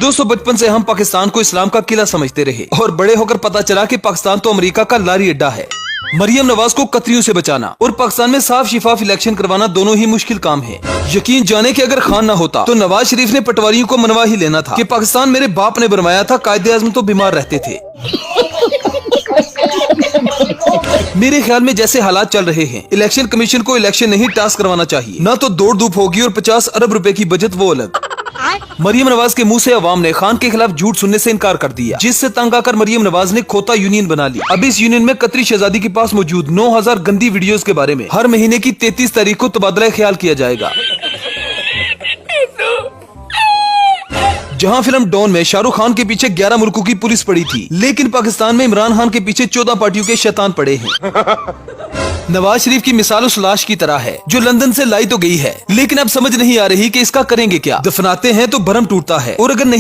दोस्तों, बचपन से हम पाकिस्तान को इस्लाम का किला समझते रहे और बड़े होकर पता चला कि पाकिस्तान तो अमेरिका का लारी अड्डा है। मरियम नवाज को कतरियों से बचाना और पाकिस्तान में साफ शिफाफ इलेक्शन करवाना दोनों ही मुश्किल काम है। यकीन जाने कि अगर खान ना होता तो नवाज शरीफ ने पटवारियों को मनवा ही लेना था कि पाकिस्तान मेरे बाप ने बनवाया था, कायदे आज़म तो बीमार रहते थे। मेरे ख्याल में जैसे हालात चल रहे हैं, इलेक्शन कमीशन को इलेक्शन नहीं टास्क करवाना चाहिए। ना तो दौड़ धूप होगी और 50 अरब रुपए की बचत वो अलग। मरियम नवाज के मुंह से अवाम ने खान के खिलाफ झूठ सुनने से इनकार कर दिया, जिससे तंग आकर मरियम नवाज ने खोता यूनियन बना ली। अब इस यूनियन में कतरी शहजादी के पास मौजूद 9000 गंदी वीडियोस के बारे में हर महीने की 33 तारीख को तबादला ख्याल किया जाएगा। जहां फिल्म डॉन में शाहरुख खान के पीछे 11 मुल्कों की पुलिस पड़ी थी, लेकिन पाकिस्तान में इमरान खान के पीछे 14 पार्टियों के शैतान पड़े हैं। नवाज शरीफ की मिसाल उस लाश की तरह है जो लंदन से लाई तो गई है, लेकिन अब समझ नहीं आ रही कि इसका करेंगे क्या। दफनाते हैं तो भरम टूटता है और अगर नहीं